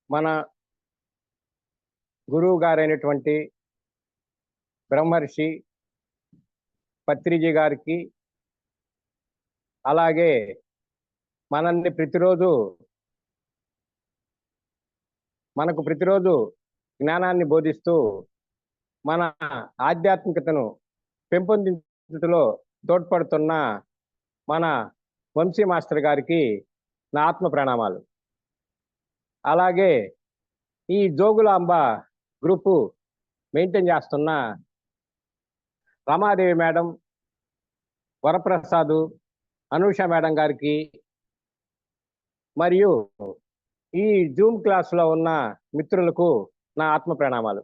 మన గురువు గారైనటువంటి బ్రహ్మర్షి పత్రిజీ గారికి, అలాగే మనకు ప్రతిరోజు జ్ఞానాన్ని బోధిస్తూ మన ఆధ్యాత్మికతను పెంపొందించుటలో తోడ్పడుతున్న మన వంశీ మాస్టర్ గారికి నా ఆత్మ ప్రణామాలు. అలాగే ఈ జోగులాంబ గ్రూపు మెయింటైన్ చేస్తున్న రమాదేవి మేడం, వరప్రసాదు, అనూష మేడం గారికి, మరియు ఈ జూమ్ క్లాస్లో ఉన్న మిత్రులకు నా ఆత్మ ప్రణామాలు.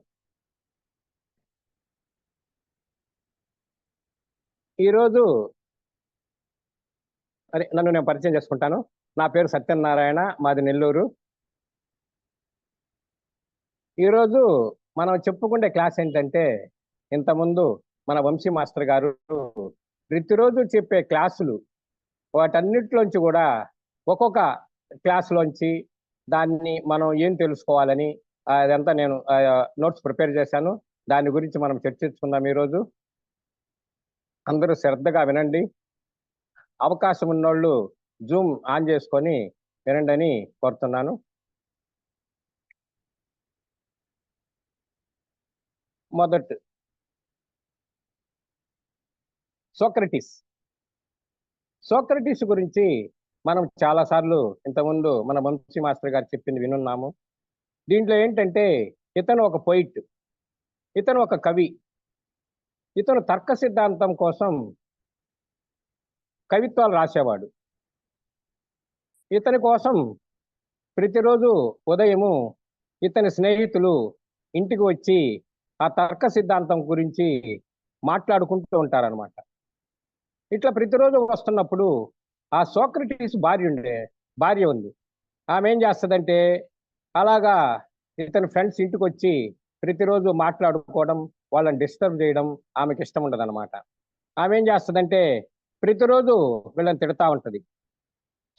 ఈరోజు నన్ను నేను పరిచయం చేసుకుంటాను. నా పేరు సత్యనారాయణ, మాది నెల్లూరు. ఈరోజు మనం చెప్పుకునే క్లాస్ ఏంటంటే, ఇంతకుముందు మన వంశీ మాస్టర్ గారు ప్రతిరోజు చెప్పే క్లాసులు, వాటన్నిటిలోంచి కూడా ఒక్కొక్క క్లాసులోంచి దాన్ని మనం ఏం తెలుసుకోవాలని అదంతా నేను నోట్స్ ప్రిపేర్ చేశాను. దాని గురించి మనం చర్చించుకుందాం. ఈరోజు అందరూ శ్రద్ధగా వినండి. అవకాశం ఉన్నోళ్ళు జూమ్ ఆన్ చేసుకొని వినండి అని కోరుతున్నాను. మొదటి సోక్రటీస్ గురించి మనం చాలా సార్లు ఇంతకుముందు మన వంశీ మాస్టర్ గారు చెప్పింది వినున్నాము. దీంట్లో ఏంటంటే, ఇతను ఒక పోయిట్, ఇతను ఒక కవి, ఇతను తర్క సిద్ధాంతం కోసం కవిత్వాలు రాసేవాడు. ఇతని కోసం ప్రతిరోజు ఉదయము ఇతని స్నేహితులు ఇంటికి వచ్చి ఆ తర్క సిద్ధాంతం గురించి మాట్లాడుకుంటూ ఉంటారనమాట. ఇట్లా ప్రతిరోజు వస్తున్నప్పుడు ఆ సోక్రటీస్ భార్య ఉంది. ఆమె ఏం చేస్తుందంటే, అలాగా ఇతని ఫ్రెండ్స్ ఇంటికి వచ్చి ప్రతిరోజు మాట్లాడుకోవడం, వాళ్ళని డిస్టర్బ్ చేయడం ఆమెకి ఇష్టం ఉండదు అనమాట. ఆమె ఏం చేస్తుందంటే, ప్రతిరోజు వీళ్ళని తిడతా ఉంటది.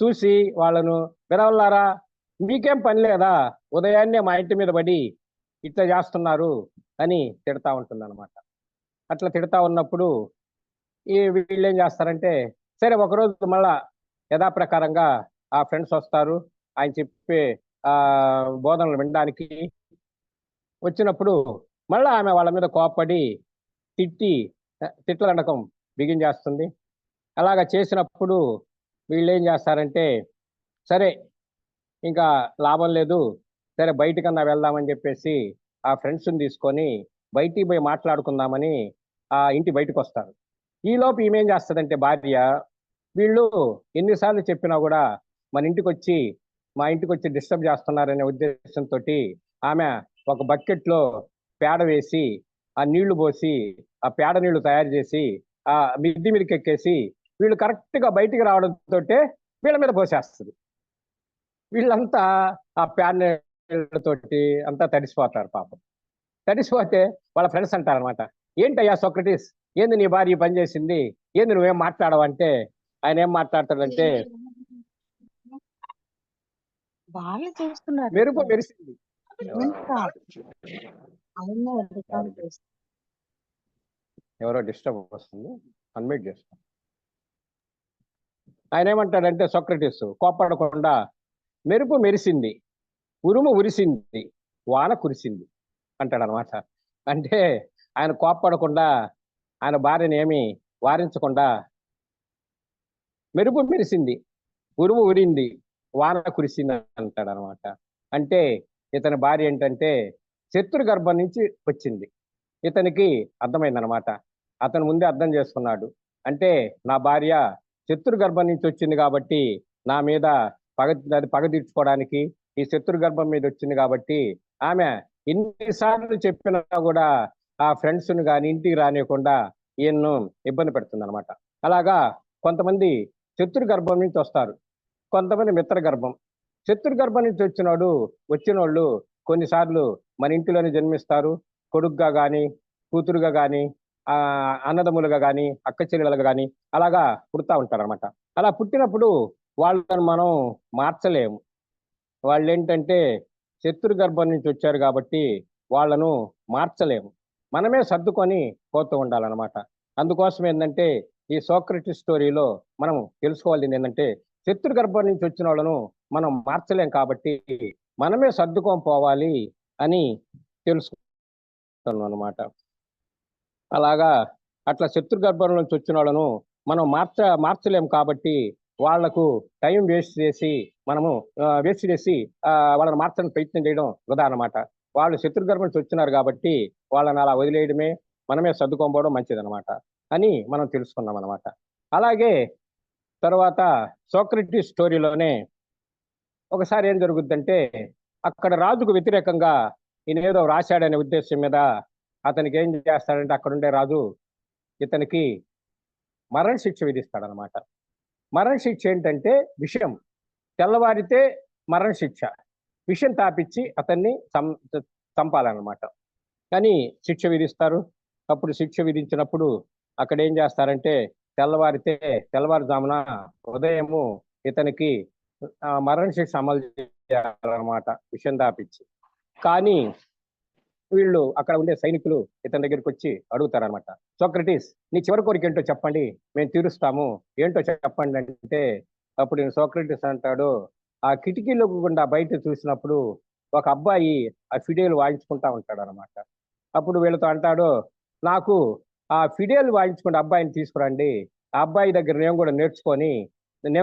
చూసి వాళ్ళను, విరవల్లారా, మీకేం పని లేదా, ఉదయాన్నే మా ఇంటి మీద పడి ఇట్లా చేస్తున్నారు అని తిడతా ఉంటుంది అనమాట. అట్లా తిడతా ఉన్నప్పుడు వీళ్ళు ఏం చేస్తారంటే, సరే ఒకరోజు మళ్ళా యథాప్రకారంగా ఆ ఫ్రెండ్స్ వస్తారు, ఆయన చెప్పే బోధనలు వినడానికి. వచ్చినప్పుడు మళ్ళా ఆమె వాళ్ళ మీద కోపడి తిట్లనకం బిగించేస్తుంది. అలాగా చేసినప్పుడు వీళ్ళు ఏం చేస్తారంటే, సరే ఇంకా లాభం లేదు, సరే బయటికన్నా వెళ్దామని చెప్పేసి ఆ ఫ్రెండ్స్ని తీసుకొని బయటికి పోయి మాట్లాడుకుందామని ఆ ఇంటి బయటకు వస్తారు. ఈలోపు ఈమెం చేస్తుందంటే, భార్య, వీళ్ళు ఎన్నిసార్లు చెప్పినా కూడా మా ఇంటికి వచ్చి డిస్టర్బ్ చేస్తున్నారనే ఉద్దేశంతో ఆమె ఒక బకెట్లో పేడ వేసి ఆ నీళ్లు పోసి ఆ పేడ నీళ్లు తయారు చేసి ఆ మిద్ది మీదకి ఎక్కేసి వీళ్ళు కరెక్ట్గా బయటికి రావడంతో వీళ్ళ మీద పోసేస్తుంది. వీళ్ళంతా ఆ పేడ నీళ్ళతోటి అంతా తడిసిపోతారు. పాపం తడిసిపోతే వాళ్ళ ఫ్రెండ్స్ అంటారనమాట, ఏంటయ్యా సోక్రటీస్, ఏంది నీ భార్య పని చేసింది, ఏంది నువ్వేం మాట్లాడవంటే ఆయన ఏం మాట్లాడతాడంటే, మెరుపు మెరిసింది. ఎవరో డిస్టర్బ్ వస్తుంది, అన్మ్యూట్ చేస్తాం. ఆయన ఏమంటాడంటే, సోక్రటీస్ కోపడకుండా, మెరుపు మెరిసింది, ఉరుము ఉరిసింది, వాన కురిసింది అంటాడనమాట. అంటే ఆయన కోపడకుండా, ఆయన భార్యని ఏమి వారించకుండా, మెరుపు మెరిసింది, ఉరుము ఉరింది, వాన కురిసింది అంటాడనమాట. అంటే ఇతని భార్య ఏంటంటే శత్రు గర్భం నుంచి వచ్చింది. ఇతనికి అర్థమైందనమాట. అతను ముందే అర్థం చేసుకున్నాడు. అంటే నా భార్య శత్రు గర్భం నుంచి వచ్చింది కాబట్టి నా మీద పగ తీర్చుకోవడానికి ఈ శత్రు గర్భం మీద వచ్చింది కాబట్టి ఆమె ఎన్నిసార్లు చెప్పినా కూడా ఆ ఫ్రెండ్స్ను కానీ ఇంటికి రానియకుండా ఈయన్ను ఇబ్బంది పెడుతుంది అనమాట. అలాగా కొంతమంది శత్రు గర్భం నుంచి వస్తారు, కొంతమంది మిత్ర గర్భం. శత్రు గర్భం నుంచి వచ్చిన వాళ్ళు కొన్నిసార్లు మన ఇంటిలోనే జన్మిస్తారు. కొడుకుగా కానీ, కూతురుగా కానీ, అన్నదమ్ములుగా కానీ, అక్క చెల్లెలుగా కానీ అలాగా పుడతా ఉంటారు అనమాట. అలా పుట్టినప్పుడు వాళ్ళని మనం మార్చలేము. వాళ్ళు ఏంటంటే శత్రు గర్భం నుంచి వచ్చారు కాబట్టి వాళ్ళను మార్చలేము. మనమే సర్దుకొని పోతూ ఉండాలన్నమాట. అందుకోసం ఏంటంటే ఈ సోక్రటిస్ స్టోరీలో మనం తెలుసుకోవాల్సింది ఏంటంటే శత్రు గర్భం నుంచి వచ్చిన వాళ్ళను మనం మార్చలేం కాబట్టి మనమే సర్దుకొని పోవాలి అని తెలుసుకున్నాను అనమాట. అలాగా అట్లా శత్రు గర్భం నుంచి వచ్చిన వాళ్ళను మనం మార్చలేము కాబట్టి వాళ్లకు టైం వేస్ట్ చేసి మనము వాళ్ళని మార్చడానికి ప్రయత్నం చేయడం వృధా అనమాట. వాళ్ళు శత్రు గర్భం నుంచి వచ్చినారు కాబట్టి వాళ్ళని అలా వదిలేయడమే, మనమే సర్దుకోకపోవడం మంచిదనమాట అని మనం తెలుసుకున్నాం అనమాట. అలాగే తర్వాత సోక్రటీస్ స్టోరీలోనే ఒకసారి ఏం జరుగుద్దంటే అక్కడ రాజుకు వ్యతిరేకంగా ఈయన ఏదో రాశాడనే ఉద్దేశం మీద అతనికి ఏం చేస్తాడంటే అక్కడుండే రాజు ఇతనికి మరణశిక్ష విధిస్తాడనమాట. మరణశిక్ష ఏంటంటే విషయం, తెల్లవారితే మరణశిక్ష, విషయం తాపిచ్చి అతన్ని చంపాలన్నమాట. కానీ శిక్ష విధిస్తారు. అప్పుడు శిక్ష విధించినప్పుడు అక్కడ ఏం చేస్తారంటే తెల్లవారుజామున ఉదయము ఇతనికి మరణశిక్ష అమలు చేయాలన్నమాట, విషయం తాపిచ్చి. కానీ వీళ్ళు అక్కడ ఉండే సైనికులు ఇతని దగ్గరికి వచ్చి అడుగుతారనమాట, సోక్రటీస్ నీ చివరి కోరిక ఏంటో చెప్పండి, మేము తీరుస్తాము, ఏంటో చెప్పండి అంటే అప్పుడు సోక్రటీస్ అంటాడు, ఆ కిటికీలో గుండా బయట చూసినప్పుడు ఒక అబ్బాయి ఆ ఫిడేలు వాయించుకుంటా ఉంటాడు అనమాట. అప్పుడు వీళ్ళతో అంటాడు, నాకు ఆ ఫిడేలు వాయించుకుంటే అబ్బాయిని తీసుకురండి, ఆ అబ్బాయి దగ్గర నేను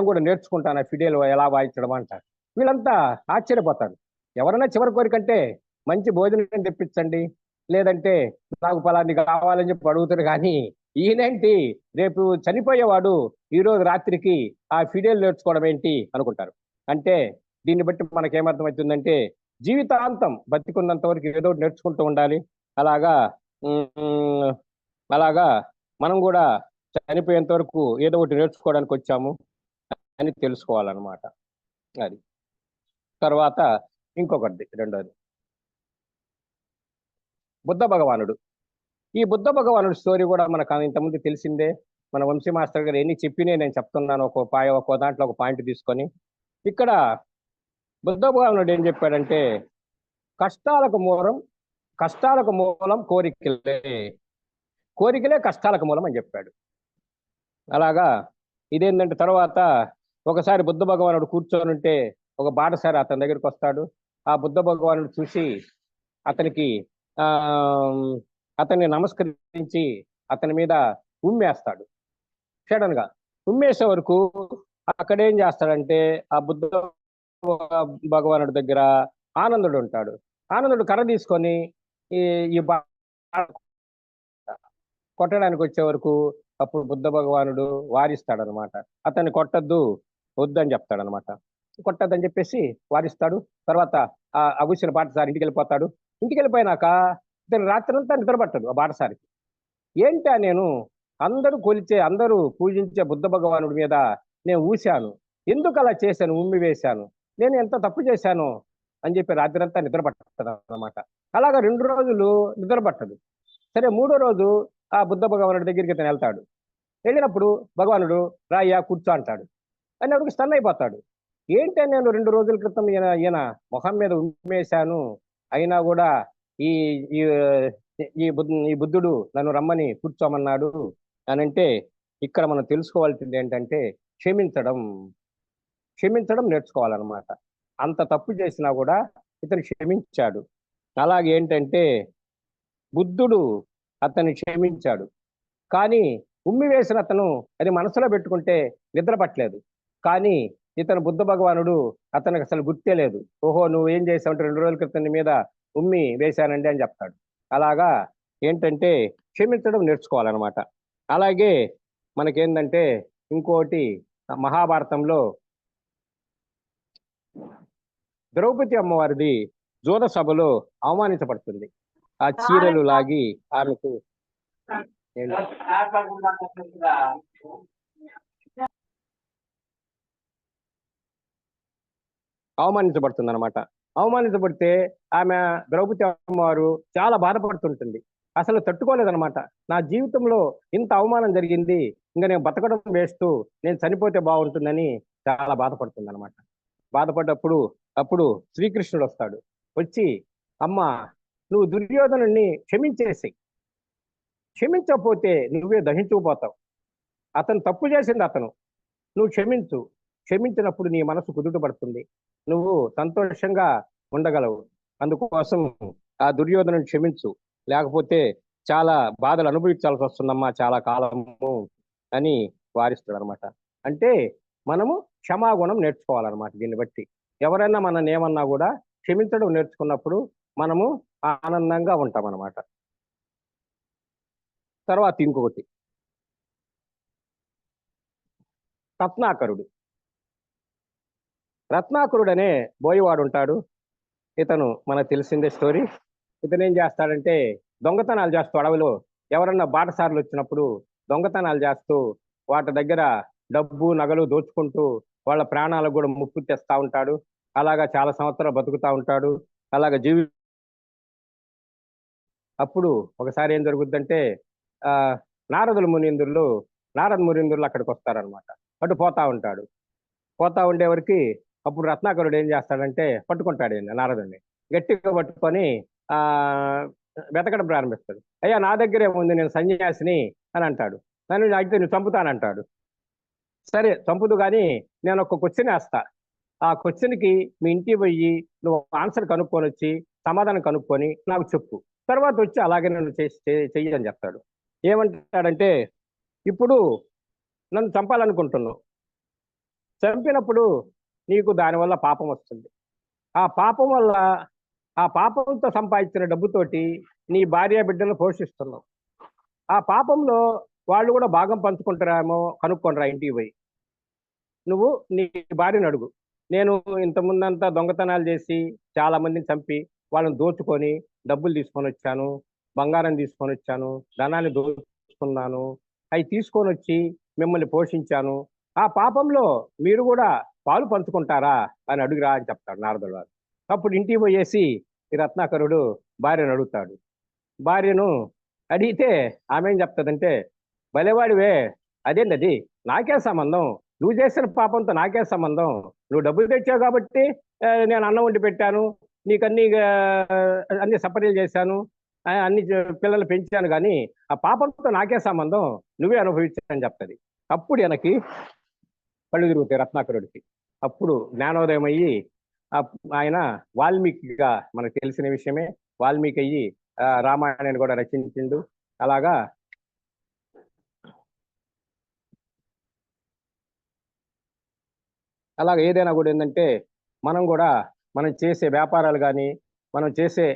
కూడా నేర్చుకుంటాను ఆ ఫిడేలు ఎలా వాయించడం అంటారు. వీళ్ళంతా ఆశ్చర్యపోతారు. ఎవరైనా చివరి కోరికంటే మంచి భోజనం తెప్పించండి, లేదంటే నాకు ఫలాన్ని కావాలని చెప్పి అడుగుతారు. కానీ ఈయనేంటి, రేపు చనిపోయేవాడు ఈరోజు రాత్రికి ఆ ఫిడేల్ నేర్చుకోవడం ఏంటి అనుకుంటారు. అంటే దీన్ని బట్టి మనకేమర్థమవుతుందంటే జీవితాంతం బతికున్నంత వరకు ఏదో నేర్చుకుంటూ ఉండాలి. అలాగా మనం కూడా చనిపోయేంత వరకు ఏదో ఒకటి నేర్చుకోవడానికి వచ్చాము అని తెలుసుకోవాలన్నమాట. అది తర్వాత ఇంకొకటి రెండోది బుద్ధ భగవానుడు. ఈ బుద్ధ భగవానుడు స్టోరీ కూడా మనకు ఇంతకుముందు తెలిసిందే. మన వంశీ మాస్టర్ గారు ఎన్ని చెప్పినే నేను చెప్తున్నాను, ఒక్కో దాంట్లో ఒక పాయింట్ తీసుకొని. ఇక్కడ బుద్ధ భగవానుడు ఏం చెప్పాడంటే కష్టాలకు మూలం కోరికలే కష్టాలకు మూలం అని చెప్పాడు. అలాగా ఇదేంటంటే తర్వాత ఒకసారి బుద్ధ భగవానుడు కూర్చొని ఉంటే ఒక బాటసారి అతని దగ్గరికి వస్తాడు. ఆ బుద్ధ భగవానుడు చూసి అతన్ని నమస్కరించి అతని మీద ఉమ్మేస్తాడు. సడన్ గా ఉమ్మేసే వరకు అక్కడేం చేస్తాడంటే ఆ బుద్ధ భగవానుడి దగ్గర ఆనందుడు ఉంటాడు. ఆనందుడు కర్ర తీసుకొని ఈ కొట్టడానికి వచ్చే వరకు అప్పుడు బుద్ధ భగవానుడు వారిస్తాడు అనమాట. అతన్ని కొట్టద్దు, వద్దని చెప్తాడు అనమాట. కొట్టద్దని చెప్పేసి వారిస్తాడు. తర్వాత ఆ అగుసిన బాటసారి ఇంటికి వెళ్ళిపోతాడు. ఇంటికి వెళ్ళిపోయినాక ఇతను రాత్రంతా నిద్రపట్టదు ఆ బాటసారికి. ఏంటా నేను అందరూ పూజించే బుద్ధ భగవానుడి మీద నేను ఊశాను, ఎందుకు అలా చేశాను, ఉమ్మి వేశాను, నేను ఎంత తప్పు చేశాను అని చెప్పి రాత్రంతా నిద్ర పట్టదు అనమాట. అలాగా 2 రోజులు నిద్ర పట్టదు. సరే 3వ రోజు ఆ బుద్ధ భగవానుడి దగ్గరికి ఇతను వెళ్తాడు. వెళ్ళినప్పుడు భగవానుడు రాయ్యా కూర్చో అంటాడు. అన్నప్పుడు స్టన్ అయిపోతాడు. ఏంటి నేను 2 రోజుల క్రితం ఈయన మొహం మీద ఉమ్మేశాను, అయినా కూడా ఈ ఈ బుద్ధుడు నన్ను రమ్మని కూర్చోమన్నాడు అని అంటే ఇక్కడ మనం తెలుసుకోవాల్సింది ఏంటంటే క్షమించడం నేర్చుకోవాలన్నమాట. అంత తప్పు చేసినా కూడా ఇతను క్షమించాడు. అలాగే ఏంటంటే బుద్ధుడు అతన్ని క్షమించాడు, కానీ ఉమ్మి వేసిన అతను అది మనసులో పెట్టుకుంటే నిద్ర పట్టలేదు. కానీ ఇతను బుద్ధ భగవానుడు అతనికి అసలు గుర్తే లేదు. ఓహో నువ్వు ఏం చేసావంటే 2 రోజుల క్రితం నీ మీద ఉమ్మి వేశానండి అని చెప్తాడు. అలాగా ఏంటంటే క్షమించడం నేర్చుకోవాలన్నమాట. అలాగే మనకేంటంటే ఇంకోటి మహాభారతంలో ద్రౌపది అమ్మవారిది జోద సభలో అవమానించబడుతుంది. ఆ చీరలు లాగి ఆమెకు అవమానించబడుతుంది అనమాట. అవమానించబడితే ఆమె ద్రౌపది అమ్మవారు చాలా బాధపడుతుంటుంది. అసలు తట్టుకోలేదనమాట. నా జీవితంలో ఇంత అవమానం జరిగింది, ఇంకా నేను బతకడం వేస్తూ నేను చనిపోతే బాగుంటుందని చాలా బాధపడుతుంది అనమాట. బాధపడ్డప్పుడు అప్పుడు శ్రీకృష్ణుడు వస్తాడు. వచ్చి, అమ్మ నువ్వు దుర్యోధనుణ్ణి క్షమించకపోతే నువ్వే దహించుకుపోతావు. అతను తప్పు చేసింది అతను, నువ్వు క్షమించు. క్షమించినప్పుడు నీ మనసు కుదుటపడుతుంది, నువ్వు సంతోషంగా ఉండగలవు. అందుకోసం ఆ దుర్యోధనుని క్షమించు, లేకపోతే చాలా బాధలు అనుభవించాల్సి వస్తుందమ్మా చాలా కాలము అని వారిస్తాడు అనమాట. అంటే మనము క్షమాగుణం నేర్చుకోవాలన్నమాట. దీన్ని బట్టి ఎవరైనా మనల్ని ఏమన్నా కూడా క్షమించడం నేర్చుకున్నప్పుడు మనము ఆనందంగా ఉంటాం అన్నమాట. తర్వాత ఇంకొకటి, రత్నాకరుడు. రత్నాకరుడు అనే బోయవాడు ఉంటాడు. ఇతను మనకు తెలిసిందే స్టోరీ. ఇతను ఏం చేస్తాడంటే దొంగతనాలు చేస్తూ అడవిలో ఎవరన్నా బాటసారులు వచ్చినప్పుడు దొంగతనాలు చేస్తూ వాటి దగ్గర డబ్బు నగలు దోచుకుంటూ వాళ్ళ ప్రాణాలకు కూడా ముప్పు తెస్తా ఉంటాడు. అలాగా చాలా సంవత్సరాలు బతుకుతా ఉంటాడు. అలాగా అప్పుడు ఒకసారి ఏం జరుగుద్దంటే ఆ నారద మునీంద్రులు అక్కడికి వస్తారనమాట. అటు పోతా ఉంటాడు. పోతా ఉండేవరికి అప్పుడు రత్నాకరుడు ఏం చేస్తాడంటే పట్టుకుంటాడు నారదుడిని, గట్టిగా పట్టుకొని ఆ వెతకడం ప్రారంభిస్తాడు. అయ్యా నా దగ్గరే ఉంది, నేను సన్యాసిని అని అంటాడు. నన్ను అయితే నువ్వు చంపుతానంటాడు. సరే చంపుదు కానీ నేను ఒక క్వశ్చన్ వేస్తా, ఆ క్వశ్చన్కి మీ ఇంటికి పోయి నువ్వు ఆన్సర్ కనుక్కొని వచ్చి సమాధానం కనుక్కొని నాకు చెప్పు, తర్వాత వచ్చి అలాగే నన్ను చెయ్యి అని చెప్తాడు. ఏమంటాడంటే, ఇప్పుడు నన్ను చంపాలనుకుంటున్నావు, చంపినప్పుడు నీకు దానివల్ల పాపం వస్తుంది. ఆ పాపం వల్ల ఆ పాపంతో సంపాదించిన డబ్బుతోటి నీ భార్య బిడ్డలను పోషిస్తున్నావు. ఆ పాపంలో వాళ్ళు కూడా భాగం పంచుకుంటారేమో కనుక్కొనరా ఇంటికి పోయి. నువ్వు నీ భార్యను అడుగు, నేను ఇంతకుముందంతా దొంగతనాలు చేసి చాలా మందిని చంపి వాళ్ళని దోచుకొని డబ్బులు తీసుకొని వచ్చాను, బంగారం తీసుకొని వచ్చాను, ధనాన్ని దోచుకున్నాను, అవి తీసుకొని వచ్చి మిమ్మల్ని పోషించాను, ఆ పాపంలో మీరు కూడా పాలు పంచుకుంటారా అని అడుగురా అని చెప్తాడు నారదుడు వారు. అప్పుడు ఇంటికి పోయేసి ఈ రత్నాకరుడు భార్యను అడుగుతాడు. భార్యను అడిగితే ఆమె ఏం చెప్తుందంటే, భలేవాడివే, అదేంటి అది నాకే సంబంధం, నువ్వు చేసిన పాపంతో నాకే సంబంధం, నువ్వు డబ్బులు తెచ్చావు కాబట్టి నేను అన్నం వండి పెట్టాను, నీకు అన్ని సపరీలు చేశాను, అన్ని పిల్లలు పెంచాను, కానీ ఆ పాపంతో నాకే సంబంధం, నువ్వే అనుభవించానని చెప్తుంది. అప్పుడు వెనక్కి కళ్ళు తిరుగుతాయి రత్నాకరుడికి. అప్పుడు జ్ఞానోదయం అయ్యి ఆయన వాల్మీకిగా మనకు తెలిసిన విషయమే, వాల్మీకి అయ్యి రామాయణాన్ని కూడా రచించిండు. అలాగా ఏదైనా కూడా ఏంటంటే మనం చేసే వ్యాపారాలు కానీ మనం చేసే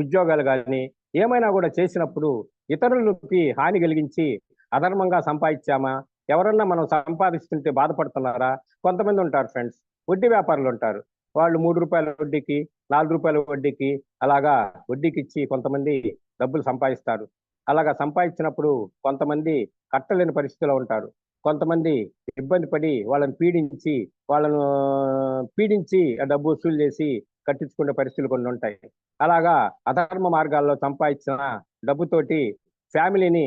ఉద్యోగాలు కానీ ఏమైనా కూడా చేసినప్పుడు ఇతరులకి హాని కలిగించి అధర్మంగా సంపాదించామా, ఎవరన్నా మనం సంపాదిస్తుంటే బాధపడుతున్నారా? కొంతమంది ఉంటారు ఫ్రెండ్స్, వడ్డీ వ్యాపారులు ఉంటారు. వాళ్ళు 3 రూపాయల వడ్డీకి 4 రూపాయల వడ్డీకి అలాగా వడ్డీకి ఇచ్చి కొంతమంది డబ్బులు సంపాదిస్తారు. అలాగా సంపాదించినప్పుడు కొంతమంది కట్టలేని పరిస్థితిలో ఉంటారు. కొంతమంది ఇబ్బంది పడి వాళ్ళని పీడించి ఆ డబ్బు వసూలు చేసి కట్టించుకునే పరిస్థితులు కొన్ని ఉంటాయి. అలాగా అధర్మ మార్గాల్లో సంపాదించిన డబ్బుతోటి ఫ్యామిలీని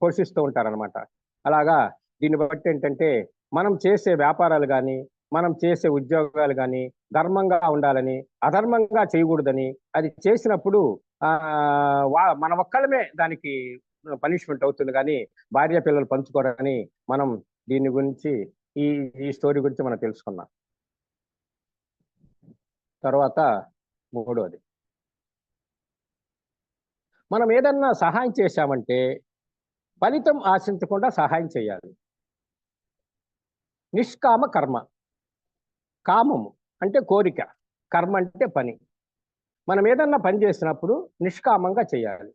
పోషిస్తూ ఉంటారనమాట. అలాగా దీన్ని బట్టి ఏంటంటే మనం చేసే వ్యాపారాలు కానీ మనం చేసే ఉద్యోగాలు కానీ ధర్మంగా ఉండాలని, అధర్మంగా చేయకూడదని, అది చేసినప్పుడు మన ఒక్కళ్ళమే దానికి పనిష్మెంట్ అవుతుంది, కానీ భార్య పిల్లలు పంచుకోరని మనం దీని గురించి ఈ స్టోరీ గురించి మనం తెలుసుకున్నాం. తర్వాత మూడోది, మనం ఏదన్నా సహాయం చేశామంటే ఫలితం ఆశించకుండా సహాయం చేయాలి. నిష్కామ కర్మ. కామము అంటే కోరిక, కర్మ అంటే పని. మనం ఏదన్నా పని చేసినప్పుడు నిష్కామంగా చేయాలి,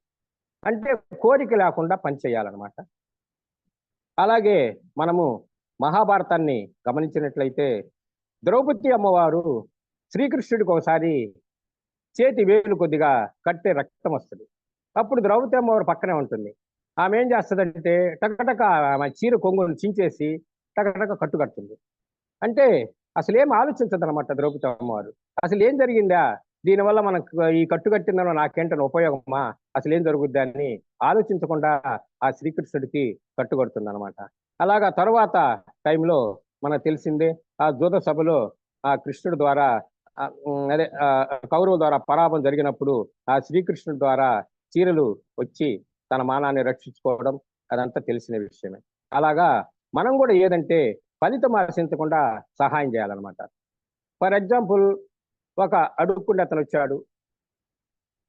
అంటే కోరిక లేకుండా పని చేయాలన్నమాట. అలాగే మనము మహాభారతాన్ని గమనించినట్లయితే ద్రౌపది అమ్మవారు శ్రీకృష్ణుడికి ఒకసారి చేతి వేలు కొద్దిగా కట్టే రక్తం వస్తుంది. అప్పుడు ద్రౌపది అమ్మవారు పక్కనే ఉంటుంది. ఆమె ఏం చేస్తుందంటే టకటక ఆమె చీర కొంగును చించేసి టకటక కట్టు కడుతుంది. అంటే అసలు ఏం ఆలోచించదు అనమాట ద్రౌపది అమ్మవారు. అసలు ఏం జరిగిందా, దీనివల్ల మనకు ఈ కట్టు కట్టిందనో నాకేంటని ఉపయోగమా, అసలు ఏం జరుగుద్ది అని ఆలోచించకుండా ఆ శ్రీకృష్ణుడికి కట్టు కడుతుంది అనమాట. అలాగా తరువాత టైంలో మనకు తెలిసిందే, ఆ జూద సభలో ఆ కృష్ణుడి ద్వారా అదే కౌరవుల ద్వారా పరాభం జరిగినప్పుడు ఆ శ్రీకృష్ణుడి ద్వారా చీరలు వచ్చి తన మానాన్ని రక్షించుకోవడం అదంతా తెలిసిన విషయమే. అలాగా మనం కూడా ఏదంటే ఫలితం ఆశించకుండా సహాయం చేయాలన్నమాట. ఫర్ ఎగ్జాంపుల్, ఒక అడుక్కుండి అతను వచ్చాడు,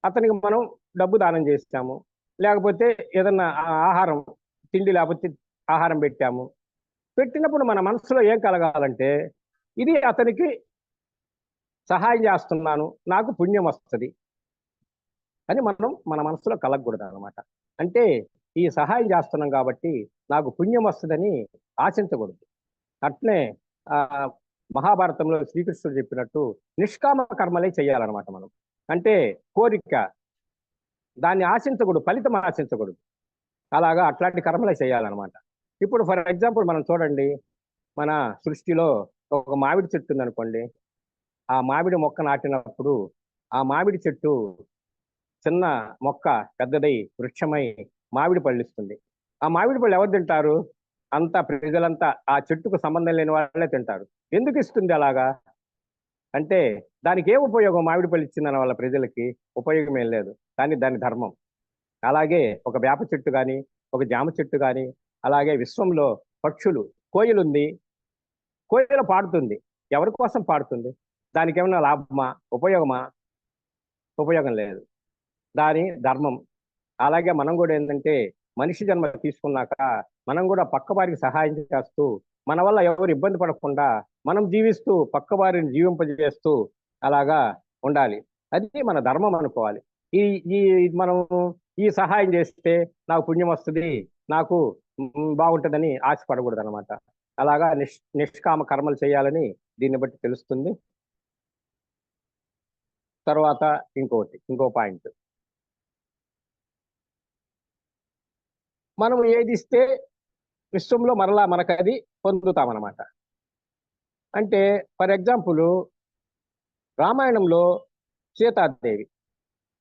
అతనికి మనం డబ్బు దానం చేస్తాము, లేకపోతే ఏదన్నా ఆహారం, తిండి లేకపోతే ఆహారం పెట్టాము. పెట్టినప్పుడు మన మనసులో ఏం కలగాలంటే, ఇది అతనికి సహాయం చేస్తున్నాను, నాకు పుణ్యం వస్తుంది అని మనం మన మనసులో కలగకూడదు అనమాట. అంటే ఈ సహాయం చేస్తున్నాం కాబట్టి నాకు పుణ్యం వస్తుందని ఆశించకూడదు. అట్లే ఆ మహాభారతంలో శ్రీకృష్ణుడు చెప్పినట్టు నిష్కామ కర్మలే చేయాలన్నమాట మనం. అంటే కోరిక, దాన్ని ఆశించకూడదు, ఫలితం ఆశించకూడదు. అలాగా అట్లాంటి కర్మలే చేయాలన్నమాట. ఇప్పుడు ఫర్ ఎగ్జాంపుల్ మనం చూడండి, మన సృష్టిలో ఒక మామిడి చెట్టు ఉందనుకోండి. ఆ మామిడి మొక్క నాటినప్పుడు ఆ మామిడి చెట్టు చిన్న మొక్క పెద్దదై వృక్షమై మామిడి పళ్ళు ఇస్తుంది. ఆ మామిడి పళ్ళు ఎవరు తింటారు? అంతా ప్రజలంతా ఆ చెట్టుకు సంబంధం లేని వాళ్ళే తింటారు. ఎందుకు ఇస్తుంది అలాగా? అంటే దానికి ఏ ఉపయోగం? మామిడి పళ్ళు ఇచ్చిందని వాళ్ళ ప్రజలకి ఉపయోగం ఏం లేదు, కానీ దాని ధర్మం. అలాగే ఒక వేప చెట్టు కానీ, ఒక జామ చెట్టు కానీ, అలాగే విశ్వంలో పక్షులు, కోయిలు ఉంది, కోయిల పాడుతుంది. ఎవరి కోసం పాడుతుంది? దానికి ఏమన్నా లాభమా, ఉపయోగమా? ఉపయోగం లేదు. దాని ధర్మం. అలాగే మనం కూడా ఏంటంటే మనిషి జన్మ తీసుకున్నాక మనం కూడా పక్క వారికి సహాయం చేస్తూ, మన వల్ల ఎవరు ఇబ్బంది పడకుండా మనం జీవిస్తూ పక్క వారిని జీవింపజేస్తూ అలాగా ఉండాలి. అది మన ధర్మం అనుకోవాలి. ఈ ఈ మనం ఈ సహాయం చేస్తే నాకు పుణ్యం వస్తుంది, నాకు బాగుంటుందని ఆశపడకూడదు అనమాట. అలాగా నిష్కామ కర్మలు చేయాలని దీన్ని బట్టి తెలుస్తుంది. తర్వాత ఇంకో పాయింట్, మనం ఏది ఇస్తే విశ్వంలో మరలా మనకు అది పొందుతామన్నమాట. అంటే ఫర్ ఎగ్జాంపుల్, రామాయణంలో సీతాదేవి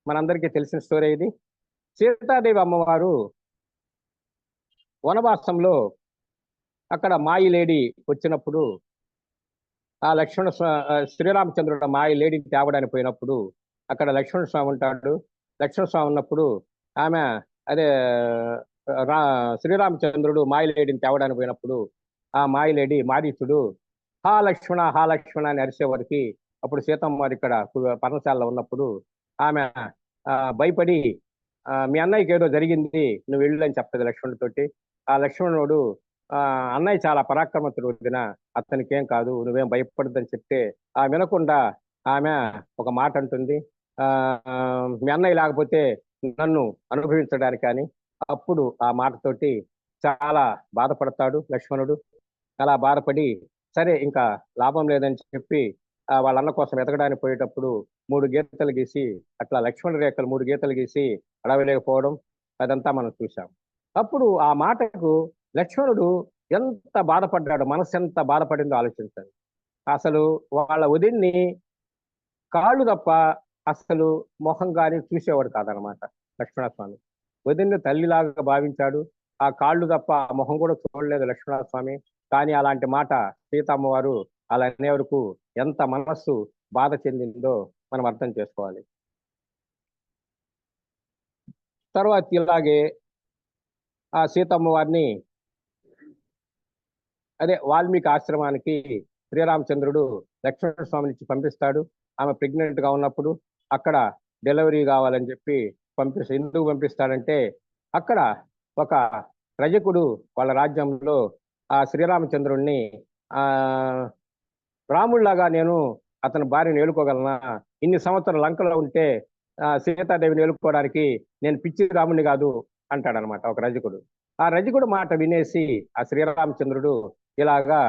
మనందరికీ తెలిసిన స్టోరీ ఇది. సీతాదేవి అమ్మవారు వనవాసంలో అక్కడ మాయి లేడి వచ్చినప్పుడు, ఆ శ్రీరామచంద్రుడు మాయి లేడిని తేవడానికి పోయినప్పుడు అక్కడ లక్ష్మణ స్వామి ఉంటాడు. లక్ష్మణ స్వామి ఉన్నప్పుడు ఆమె అదే రా శ్రీరామచంద్రుడు మాయి లేడిని తేవడానికి పోయినప్పుడు ఆ మాయి లేడి మారీచుడు హా లక్ష్మణ అని అరిసేవారికి, అప్పుడు సీతమ్మ వారు ఇక్కడ పర్ణశాలలో ఉన్నప్పుడు ఆమె భయపడి మీ అన్నయ్యకి ఏదో జరిగింది, నువ్వు వెళ్ళు అని చెప్తుంది లక్ష్మణుడితోటి. ఆ లక్ష్మణుడు అన్నయ్య చాలా పరాక్రమతుడు వదిన, అతనికి ఏం కాదు, నువ్వేం భయపడద్దని చెప్తే ఆ వినకుండా ఆమె ఒక మాట అంటుంది, ఆ మీ అన్నయ్య లేకపోతే నన్ను అనుభవించడానికి అని. అప్పుడు ఆ మాటతోటి చాలా బాధపడతాడు లక్ష్మణుడు. అలా బాధపడి సరే ఇంకా లాభం లేదని చెప్పి వాళ్ళ అన్న కోసం ఎతకడానికి పోయేటప్పుడు 3 గీతలు గీసి, అట్లా లక్ష్మణ రేఖలు 3 గీతలు గీసి అడవిలేకపోవడం అదంతా మనం చూసాం. అప్పుడు ఆ మాటకు లక్ష్మణుడు ఎంత బాధపడ్డాడు, మనసు ఎంత బాధపడిందో ఆలోచించండి. అసలు వాళ్ళ వదిన్ని కాళ్ళు తప్ప అసలు మొహం కానీ చూసేవాడు కాదనమాట లక్ష్మణస్వామి. వదిన్ని తల్లిలాగా భావించాడు. ఆ కాళ్ళు తప్ప ఆ మొహం కూడా చూడలేదు లక్ష్మణస్వామి. కానీ అలాంటి మాట సీతమ్మ వారు అలా అనే వరకు ఎంత మనస్సు బాధ చెందిందో మనం అర్థం చేసుకోవాలి. తర్వాత ఇలాగే ఆ సీతమ్మ వారిని అదే వాల్మీకి ఆశ్రమానికి శ్రీరామచంద్రుడు లక్ష్మణ స్వామి నుంచి పంపిస్తాడు. ఆమె ప్రెగ్నెంట్ గా ఉన్నప్పుడు అక్కడ డెలివరీ కావాలని చెప్పి ఎందుకు పంపిస్తాడంటే, అక్కడ ఒక రజకుడు వాళ్ళ రాజ్యంలో ఆ శ్రీరామచంద్రుణ్ణి ఆ రాముళ్లాగా నేను అతని భార్యను ఏలుకోగలనా, ఇన్ని సంవత్సరాలు లంకలో ఉంటే సీతాదేవిని ఏలుకోవడానికి నేను పిచ్చి రాముడిని కాదు అంటాడనమాట ఒక రజకుడు. ఆ రజకుడు మాట వినేసి ఆ శ్రీరామచంద్రుడు ఇలాగా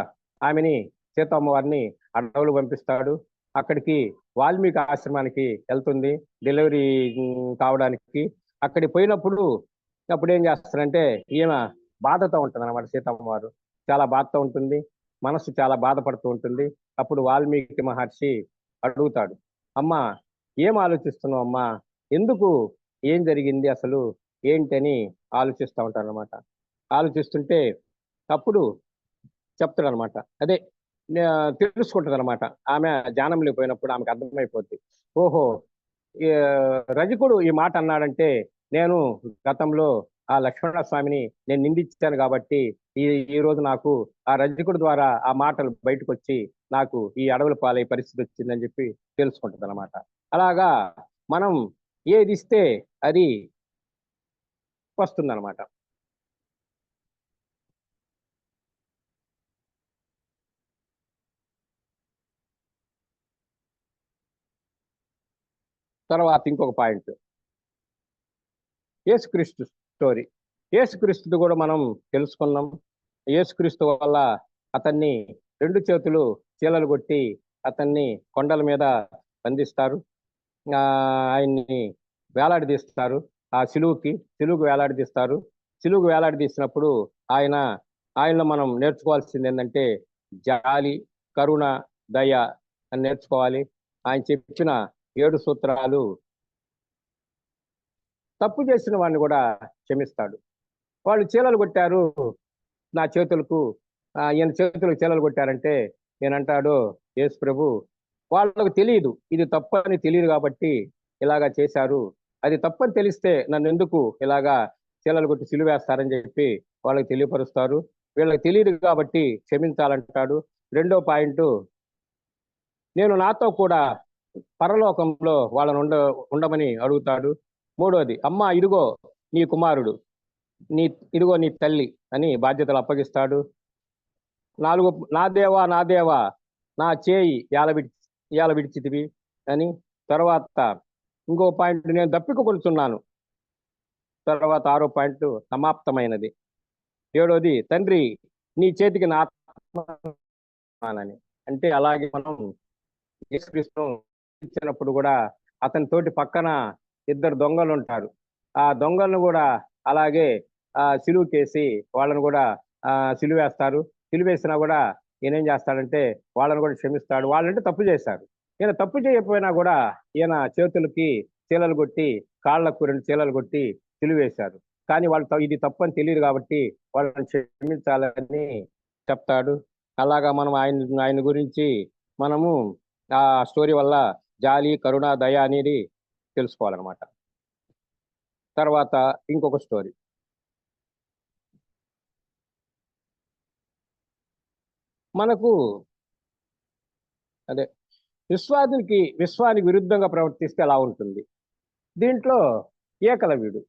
ఆమెని సీతమ్మ వారిని అడవులు పంపిస్తాడు. అక్కడికి వాల్మీకి ఆశ్రమానికి వెళ్తుంది డెలివరీ కావడానికి. అక్కడికి పోయినప్పుడు అప్పుడు ఏం చేస్తారంటే ఈమె బాధతో ఉంటుంది అనమాట. సీతమ్మ వారు చాలా బాధతో ఉంటుంది, మనసు చాలా బాధపడుతూ ఉంటుంది. అప్పుడు వాల్మీకి మహర్షి అడుగుతాడు, అమ్మా ఏం ఆలోచిస్తున్నావు అమ్మా, ఎందుకు, ఏం జరిగింది అసలు ఏంటని ఆలోచిస్తూ ఉంటారు అనమాట. ఆలోచిస్తుంటే అప్పుడు చెప్తాడు అనమాట, అదే తెలుసుకుంటది అనమాట. ఆమె ధ్యానంలో పోయినప్పుడు ఆమెకు అర్థమైపోద్ది. ఓహో! ఈ రజకుడు ఈ మాట అన్నాడంటే, నేను గతంలో ఆ లక్ష్మణ స్వామిని నేను నిందించాను కాబట్టి, ఈ ఈ రోజు నాకు ఆ రజకుడి ద్వారా ఆ మాటలు బయటకొచ్చి, నాకు ఈ అడవుల పాలయ్యే పరిస్థితి వచ్చిందని చెప్పి తెలుసుకుంటదనమాట. అలాగా మనం ఏదిస్తే అది వస్తుందనమాట. తర్వాత ఇంకొక పాయింట్. యేసుక్రీస్తు స్టోరీ. యేసుక్రీస్తుది కూడా మనం తెలుసుకున్నాం. యేసుక్రీస్తు వల్ల అతన్ని 2 చేతులు చీలలు కొట్టి అతన్ని కొండల మీద బంధిస్తారు. ఆయన్ని వేలాడదీస్తారు. ఆ సిలువుకు వేలాడదీస్తారు. సిలువుకు వేలాడదీసినప్పుడు ఆయన ఆయనలో మనం నేర్చుకోవాల్సింది ఏంటంటే జాలి, కరుణ, దయ అని నేర్చుకోవాలి. ఆయన చెప్పిన 7 సూత్రాలు తప్పు చేసిన వాడిని కూడా క్షమిస్తాడు. వాళ్ళు చీలలు కొట్టారు నా చేతులకు, ఈయన చేతులకు చీలలు కొట్టారంటే నేనంటాడు యేసు ప్రభు, వాళ్ళకు తెలియదు ఇది తప్పు అని తెలియదు కాబట్టి ఇలాగా చేశారు. అది తప్పని తెలిస్తే నన్ను ఎందుకు ఇలాగా చీలలు కొట్టి సిలువేస్తారని చెప్పి వాళ్ళకి తెలియపరుస్తారు. వీళ్ళకి తెలియదు కాబట్టి క్షమించాలంటాడు. రెండో పాయింట్, నేను నాతో కూడా పరలోకంలో వాళ్ళని ఉండమని అడుగుతాడు. మూడోది, అమ్మా ఇదిగో నీ కుమారుడు, నీ ఇదిగో నీ తల్లి అని బాధ్యతలు అప్పగిస్తాడు. 4, నా దేవా నా చేయి ఏల విడిచితివి అని. తర్వాత ఇంకో పాయింట్, నేను దప్పికొనుచున్నాను. తర్వాత 6వ పాయింట్, సమాప్తమైనది. 7వది, తండ్రి నీ చేతికి నా ఆత్మని. అంటే అలాగే మనం యేసుక్రీస్తును ఇచ్చినప్పుడు కూడా అతని తోటి పక్కన 2 దొంగలు ఉంటారు. ఆ దొంగలను కూడా అలాగే సిలువకేసి వాళ్ళను కూడా సిలువేస్తారు. సిలువేసినా కూడా ఈయనేం చేస్తాడంటే వాళ్ళని కూడా క్షమిస్తాడు. వాళ్ళంటే తప్పు చేశారు. ఈయన తప్పు చేయకపోయినా కూడా ఈయన చేతులకి చీలలు కొట్టి, కాళ్లకు 2 చీలలు కొట్టి సిలువేశారు. కానీ వాళ్ళు ఇది తప్పు అని తెలియదు కాబట్టి వాళ్ళని క్షమించాలని చెప్తాడు. అలాగా మనం ఆయన గురించి మనము ఆ స్టోరీ వల్ల జాలి, కరుణ, దయ అనేది తెలుసుకోవాలన్నమాట. తర్వాత ఇంకొక స్టోరీ. మనకు అదే విశ్వానికి విరుద్ధంగా ప్రవర్తిస్తే ఎలా ఉంటుంది. దీంట్లో ఏకలవ్యుడు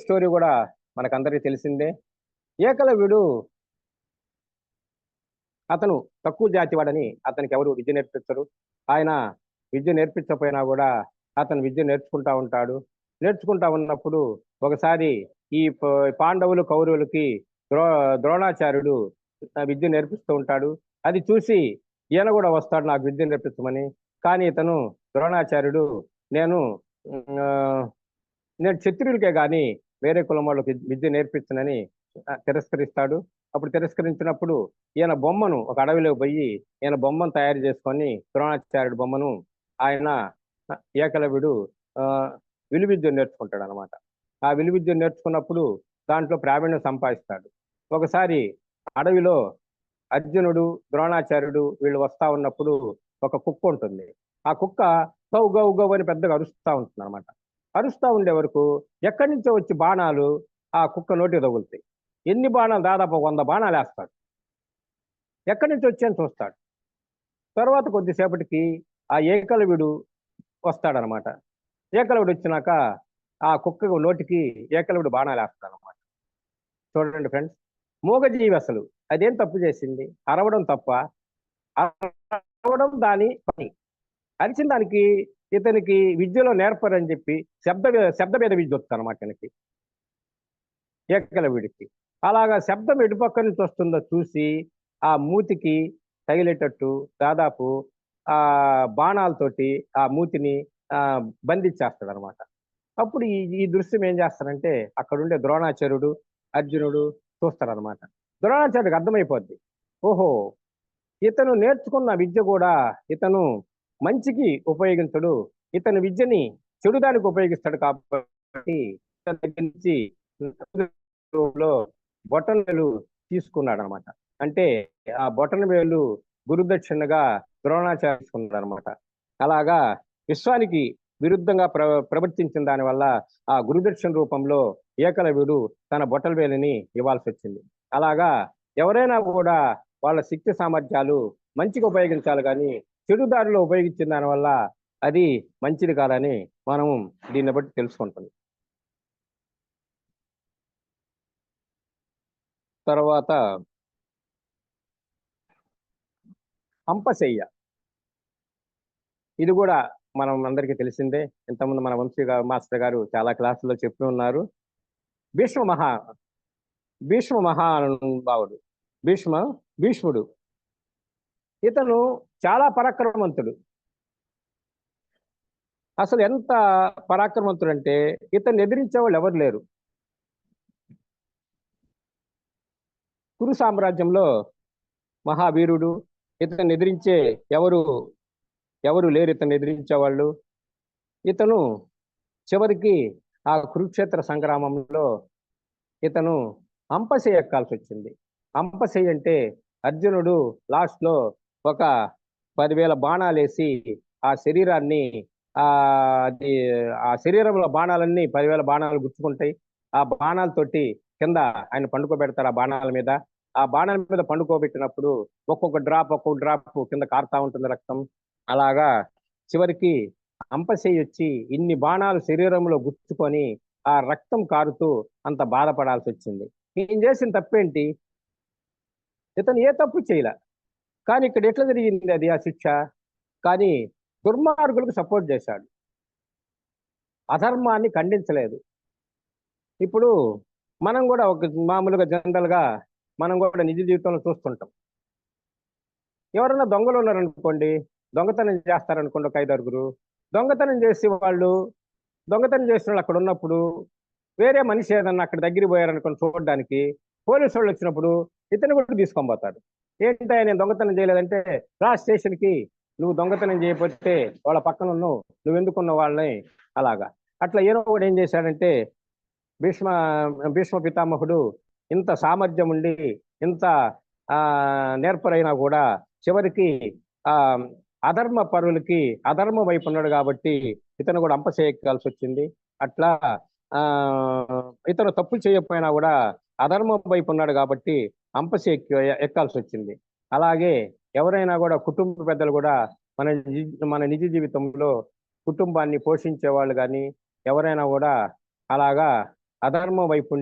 స్టోరీ కూడా మనకందరికీ తెలిసిందే. ఏకలవ్యుడు అతను తక్కువ జాతి వాడని అతనికి ఎవరు విద్య నేర్పించరు. ఆయన విద్య నేర్పించకపోయినా కూడా అతను విద్య నేర్చుకుంటా ఉంటాడు. నేర్చుకుంటా ఉన్నప్పుడు ఒకసారి ఈ పాండవులు కౌరవులకి ద్రోణాచార్యుడు విద్య నేర్పిస్తూ ఉంటాడు. అది చూసి ఈయన కూడా వస్తాడు నాకు విద్య నేర్పించమని. కానీ ఇతను ద్రోణాచార్యుడు నేను క్షత్రియులకే కానీ వేరే కులం వాళ్ళకి విద్య నేర్పించనని తిరస్కరిస్తాడు. అప్పుడు తిరస్కరించినప్పుడు ఈయన బొమ్మను ఒక అడవిలో పోయి ఈయన బొమ్మను తయారు చేసుకొని ద్రోణాచార్యుడు బొమ్మను ఆయన ఏకలవ్యుడు విలువిద్య నేర్చుకుంటాడు అనమాట. ఆ విలువిద్య నేర్చుకున్నప్పుడు దాంట్లో ప్రావీణ్యం సంపాదిస్తాడు. ఒకసారి అడవిలో అర్జునుడు, ద్రోణాచార్యుడు వీళ్ళు వస్తా ఉన్నప్పుడు ఒక కుక్క ఉంటుంది. ఆ కుక్క గౌ గౌ గౌ అని పెద్దగా అరుస్తూ ఉంటుంది అనమాట. అరుస్తూ ఉండే వరకు ఎక్కడి నుంచో వచ్చి బాణాలు ఆ కుక్క నోటి తగులుతాయి. ఎన్ని బాణాలు, దాదాపు 100 బాణాలు వేస్తాడు. ఎక్కడి నుంచి వచ్చాయని చూస్తాడు. తర్వాత కొద్దిసేపటికి ఆ ఏకలవ్యుడు వస్తాడనమాట. ఏకలవ్యుడు వచ్చినాక ఆ కుక్క నోటికి ఏకలవ్యుడు బాణాలు వేస్తాడు అనమాట. చూడండి ఫ్రెండ్స్, మూగజీవి అసలు అదేం తప్పు చేసింది? అరవడం తప్ప? అరవడం దాని పని. అరిచిన దానికి ఇతనికి విద్యలో నేర్పరని చెప్పి శబ్దభేద విద్య వస్తుంది అనమాట ఇతనికి, ఏకలవ్యుడికి. అలాగా శబ్దం ఎటుపక్క నుంచి వస్తుందో చూసి ఆ మూతికి తగిలేటట్టు దాదాపు ఆ బాణాలతోటి ఆ మూతిని బంధించేస్తాడు అనమాట. అప్పుడు ఈ దృశ్యం ఏం చేస్తారంటే అక్కడుండే ద్రోణాచార్యుడు, అర్జునుడు చూస్తారనమాట. ద్రోణాచార్యుడికి అర్థమైపోద్ది, ఓహో ఇతను నేర్చుకున్న విద్య కూడా ఇతను మంచికి ఉపయోగించడు, ఇతని విద్యని చెడుదానికి ఉపయోగిస్తాడు కాబట్టి దగ్గర నుంచి బొటనవేలు తీసుకున్నాడు అనమాట. అంటే ఆ బొటన వేలు గురుదక్షిణగా ద్రోణాచార్య తీసుకున్నాడు అనమాట. అలాగా విశ్వానికి విరుద్ధంగా ప్రవర్తించిన దాని వల్ల ఆ గురుదక్షిణ రూపంలో ఏకలవ్యుడు తన బొటన వేలిని ఇవ్వాల్సి వచ్చింది. అలాగా ఎవరైనా కూడా వాళ్ళ శక్తి సామర్థ్యాలు మంచిగా ఉపయోగించాలి కానీ చెడు దారిలో ఉపయోగించిన దానివల్ల అది మంచిది కాదని మనం దీన్ని బట్టి తెలుసుకుంటాం. తర్వాత అంపశయ్య, ఇది కూడా మనం అందరికీ తెలిసిందే. ఇంతకుముందు మన వంశీ మాస్టర్ గారు చాలా క్లాసుల్లో చెప్పి ఉన్నారు. భీష్మ మహా భీష్మ మహానుభావుడు భీష్ముడు ఇతను చాలా పరాక్రమవంతుడు. అసలు ఎంత పరాక్రమవంతుడు అంటే ఇతన్ని ఎదిరించే వాళ్ళు ఎవరు లేరు. కురు సామ్రాజ్యంలో మహావీరుడు, ఇతన్ని ఎదిరించే ఎవరు లేరు ఇతన్ని ఎదిరించేవాళ్ళు. ఇతను చివరికి ఆ కురుక్షేత్ర సంగ్రామంలో ఇతను అంపశయ్య ఎక్కాల్సి వచ్చింది. అంపశయ్య అంటే అర్జునుడు లాస్ట్ లో ఒక 10,000 బాణాలేసి ఆ శరీరాన్ని అది ఆ శరీరంలో బాణాలన్నీ 10,000 బాణాలు గుచ్చుకుంటాయి. ఆ బాణాలతోటి కింద ఆయన పండుకోబెడతారు. ఆ బాణాల మీద పండుకోబెట్టినప్పుడు ఒక్కొక్క డ్రాప్ కింద కారుతా ఉంటుంది రక్తం. అలాగా చివరికి అంపశయ్య వచ్చి ఇన్ని బాణాలు శరీరంలో గుచ్చుకొని ఆ రక్తం కారుతూ అంత బాధపడాల్సి వచ్చింది. ఈయన చేసిన తప్పేంటి? ఇతను ఏ తప్పు చేయలే. కానీ ఇక్కడ ఎట్లా జరిగింది అది ఆ శిక్ష? కానీ దుర్మార్గులకు సపోర్ట్ చేశాడు, అధర్మాన్ని ఖండించలేదు. ఇప్పుడు మనం కూడా ఒక మామూలుగా జనరల్ గా మనం కూడా నిజ జీవితంలో చూస్తుంటాం. ఎవరైనా దొంగలు ఉన్నారనుకోండి, దొంగతనం చేస్తారనుకోండి ఒక 5-6 దొంగతనం చేసి దొంగతనం చేసిన వాళ్ళు అక్కడ ఉన్నప్పుడు వేరే మనిషి ఏదన్నా అక్కడ దగ్గర పోయారనుకోని చూడడానికి పోలీసు వాళ్ళు వచ్చినప్పుడు ఇతను కూడా తీసుకొని పోతాడు. ఏంటంటే నేను దొంగతనం చేయలేదంటే రా స్టేషన్కి, నువ్వు దొంగతనం చేయకపోతే వాళ్ళ పక్కన నువ్వు ఎందుకున్న వాళ్ళని అలాగా. అట్లా ఏదో కూడా ఏం చేశాడంటే భీష్మ పితామహుడు ఇంత సామర్థ్యం ఉండి ఇంత నేర్పరైనా కూడా చివరికి ఆ అధర్మ పరులకి అధర్మ వైపు ఉన్నాడు కాబట్టి ఇతను కూడా అంపశేయకాల్సి వచ్చింది. అట్లా ఇతను తప్పు చేయకపోయినా కూడా అధర్మం వైపు ఉన్నాడు కాబట్టి ఎక్కాల్సి వచ్చింది. అలాగే ఎవరైనా కూడా కుటుంబ పెద్దలు కూడా మన నిజ జీవితంలో కుటుంబాన్ని పోషించే వాళ్ళు కానీ ఎవరైనా కూడా అలాగా అధర్మం వైపు